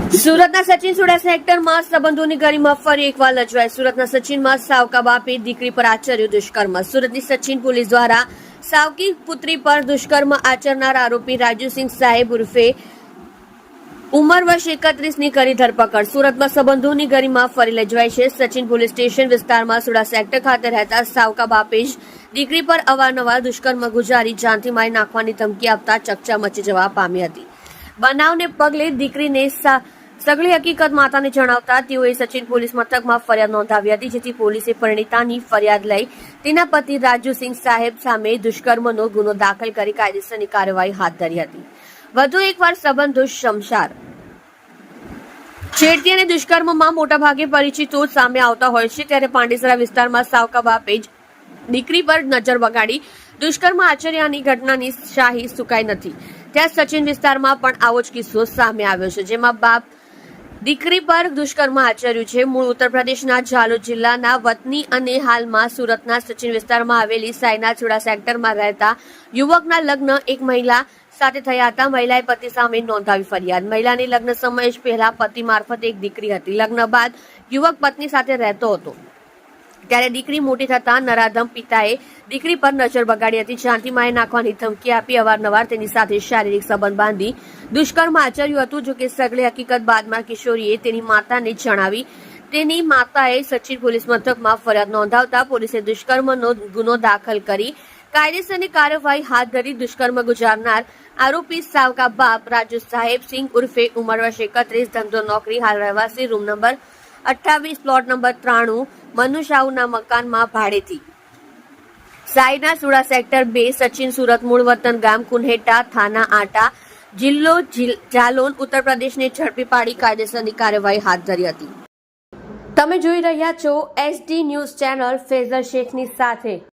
સુરતના સચિન ચુડાસમા સેક્ટરમાં સંબંધોની ગરિમા ફરી એકવાર લજવાઈ. સુરતના સચિનમાં સાવકા બાપે દીકરી પર આચર્યું દુષ્કર્મ. સુરતની સચિન પોલીસ દ્વારા સાવકી પુત્રી પર દુષ્કર્મ આચરનાર આરોપી રાજુસિંહ સાહેબ ઉર્ફે ઉંમર વર્ષ 31ની કરી ધરપકડ. સુરતમાં સંબંધોની ગરિમા ફરી લજવાઈ છે. સચિન પોલીસ સ્ટેશન વિસ્તારમાં સુડા સેક્ટર ખાતે રહેતા સાવકા બાપે જ દીકરી પર અવારનવાર દુષ્કર્મ ગુજારી જાનથી મારી નાખવાની ધમકી આપતા ચકચા મચી જવા પામી હતી. બનાવને પગલે દીકરીને સગળી હકીકત માતાને જણાવતા તેઓએ સચિન પોલીસ મથકમાં ફરિયાદ નોંધાવી હતી, જેથી પોલીસે પરિણીતાની ફરિયાદ લઈ તેના પતિ રાજુસિંહ સાહેબ સામે દુષ્કર્મનો ગુનો દાખલ કરી કાયદેસરની કાર્યવાહી હાથ ધરી હતી. વધુ એકવાર સંબંધો શમશાર. છેડતી અને દુષ્કર્મમાં મોટાભાગે પરિચિતો સામે આવતા હોય છે, ત્યારે પાંડેસરા વિસ્તારમાં સાવકા બાપે જ દીકરી પર નજર બગાડી દુષ્કર્મ આચર્યાની ઘટનાની શાહી સુકાઈ નથી. ત્યાં સચિન વિસ્તારમાં પણ આવો જ કિસ્સો સામે આવ્યો છે, જેમાં બાપ દીકરી પર દુષ્કર્મ આચર્યું છે. મૂળ ઉત્તર પ્રદેશના ઝાલોદ જિલ્લાના વતની અને હાલમાં સુરતના સચિન વિસ્તારમાં આવેલી સાયનાચુડા સેક્ટરમાં રહેતા યુવકના લગ્ન એક મહિલા સાથે થયા હતા. મહિલાએ પતિ સામે નોંધાવી ફરિયાદ. મહિલાની લગ્ન સમય પહેલા પતિ મારફતે એક દીકરી હતી. લગ્ન બાદ યુવક પત્ની સાથે રહેતો હતો, ત્યારે દીકરી મોટી થતા નરાધમ પિતાએ દીકરી પર નજર બગાડી હતી. જાનથી મારી નાખવાની ધમકી આપી અવારનવાર તેની સાથે શારીરિક સંબંધ બાંધી દુષ્કર્મ આચર્યું હતું. જોકે સગળી હકીકત બાદમાં કિશોરીએ તેની માતાને જણાવી. તેની માતાએ સચિન પોલીસ મથકમાં ફરિયાદ નોંધાવતા પોલીસે દુષ્કર્મનો ગુનો દાખલ કરી કાયદેસરની કાર્યવાહી હાથ ધરી. દુષ્કર્મ ગુજારનાર આરોપી સાવકા બાપ રાજુ સાહેબ સિંહ ઉર્ફે ઉંમર વર્ષ 31, ધંધો નોકરી, હાલ રહેવાસી રૂમ નંબર 28 પ્લોટ નંબર 93 મનુશાહુના મકાનમાં ભાડેથી. સાયના સુડા સેક્ટર 2 સચિન સુરત મૂળ વતન ગામ કુન્હેટા થાના આટા જિલ્લો ઝાલોદ ઉત્તર પ્રદેશને ઝડપી પાડી કાયદેસરની કાર્યવાહી હાથ ધરી હતી. તમે જોઈ રહ્યા છો SD ન્યૂઝ ચેનલ ફેઝર શેખની સાથે.